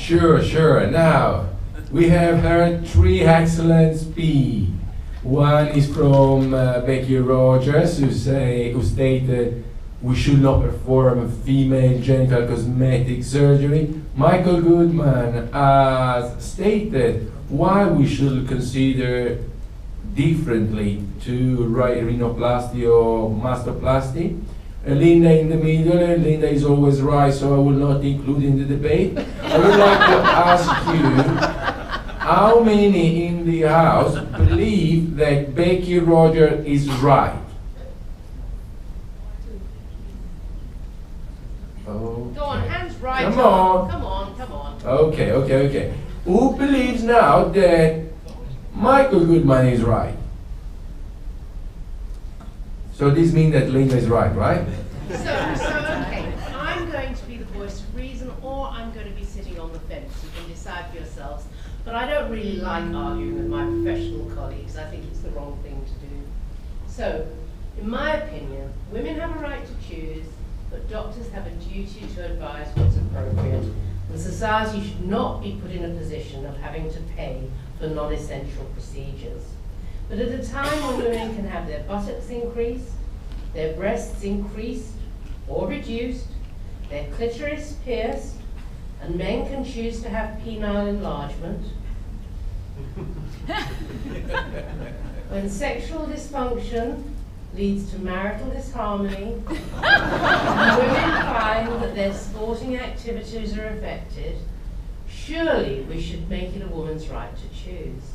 Sure, sure. Now, we have heard 3 excellent speeches. One is from Becky Rogers, who stated we should not perform female genital cosmetic surgery. Michael Goodman has stated why we should consider differently to rhinoplasty or mastoplasty. Linda in the middle, and Linda is always right, so I will not include in the debate. I would like to ask you, how many in the house believe that Becky Rogers is right? Oh. Go on, hands right. Come on. Come on, come on. Okay. Who believes now that Michael Goodman is right? So this means that Linda is right? So okay, I'm going to be the voice of reason, or I'm going to be sitting on the fence. You can decide for yourselves. But I don't really like arguing with my professional colleagues. I think it's the wrong thing to do. So, in my opinion, women have a right to choose, but doctors have a duty to advise what's appropriate. And society should not be put in a position of having to pay for non-essential procedures. But at a time when women can have their buttocks increased, their breasts increased or reduced, their clitoris pierced, and men can choose to have penile enlargement, when sexual dysfunction leads to marital disharmony, and women find that their sporting activities are affected, surely we should make it a woman's right to choose.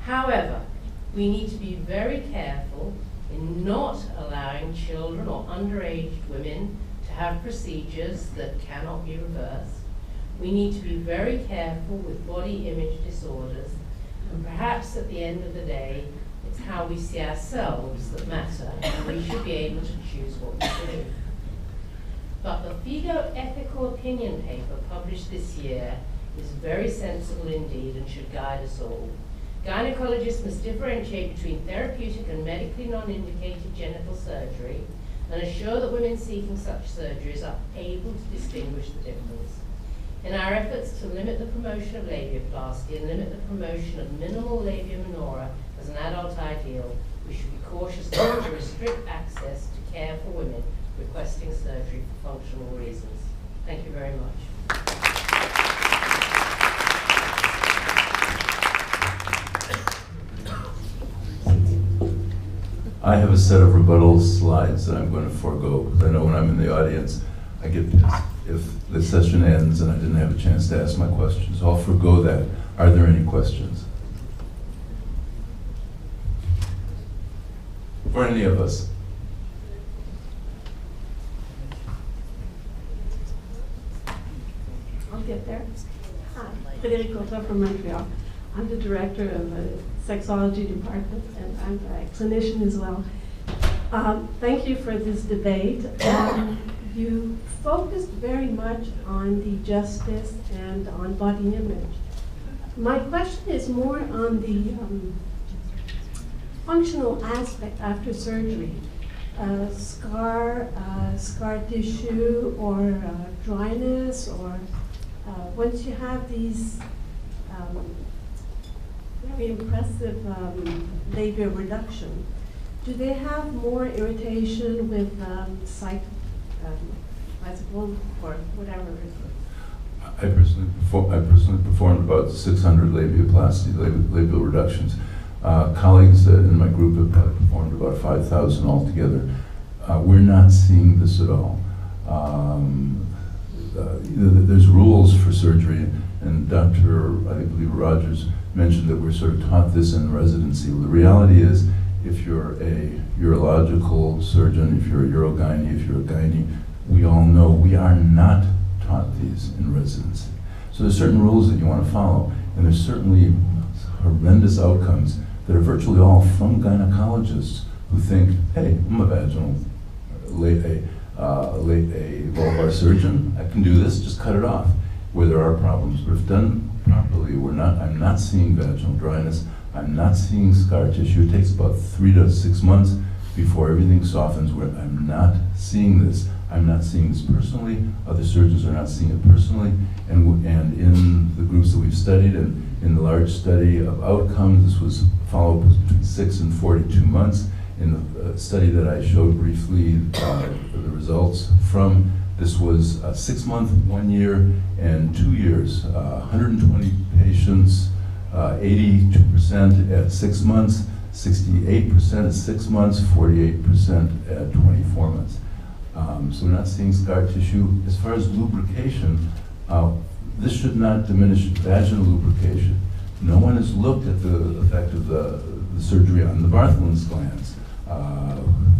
However, we need to be very careful in not allowing children or underage women to have procedures that cannot be reversed. We need to be very careful with body image disorders, and perhaps at the end of the day, it's how we see ourselves that matter, and we should be able to choose what we do. But the FIGO ethical opinion paper published this year is very sensible indeed and should guide us all. Gynecologists must differentiate between therapeutic and medically non-indicated genital surgery and assure that women seeking such surgeries are able to distinguish the difference. In our efforts to limit the promotion of labiaplasty and limit the promotion of minimal labia minora as an adult ideal, we should be cautious not to restrict access to care for women requesting surgery for functional reasons. Thank you very much. I have a set of rebuttal slides that I'm going to forego, because I know when I'm in the audience, I get pissed if the session ends and I didn't have a chance to ask my questions. So I'll forego that. Are there any questions? For any of us? I'll get there. Hi, Frédéric Courtois from Montreal. I'm the director of the sexology department, and I'm a clinician as well. Thank you for this debate. You focused very much on the justice and on body image. My question is more on the functional aspect after surgery. Scar tissue, or dryness, or once you have these very impressive labia reduction, do they have more irritation with or whatever? I personally performed about 600 labiaplasty, labial reductions. Colleagues in my group have performed about 5,000 altogether. We're not seeing this at all. There's rules for surgery, and Dr. I believe Rogers mentioned that we're sort of taught this in residency. Well, the reality is, if you're a urological surgeon, if you're a urogyne, if you're a gyne, we all know we are not taught these in residency. So there's certain rules that you want to follow, and there's certainly horrendous outcomes that are virtually all from gynecologists who think, hey, I'm a vaginal, a vulvar surgeon, I can do this, just cut it off, where there are problems. But if done properly, I'm not seeing vaginal dryness, I'm not seeing scar tissue. It takes about 3 to 6 months before everything softens, where I'm not seeing this. I'm not seeing this personally, other surgeons are not seeing it personally, and in the groups that we've studied, and in the large study of outcomes, this was followed between 6 and 42 months. In the study that I showed briefly, the results from, this was 6 months, 1 year, and 2 years. 120 patients, 82% at 6 months, 68% at 6 months, 48% at 24 months. So we're not seeing scar tissue. As far as lubrication, this should not diminish vaginal lubrication. No one has looked at the effect of the surgery on the Bartholin's glands.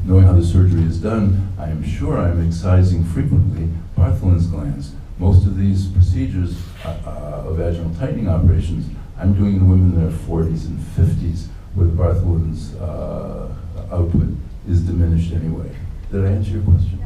Knowing how the surgery is done, I am sure I'm excising frequently Bartholin's glands. Most of these procedures, vaginal tightening operations, I'm doing in women in their 40s and 50s, where the Bartholin's output is diminished anyway. Did I answer your question?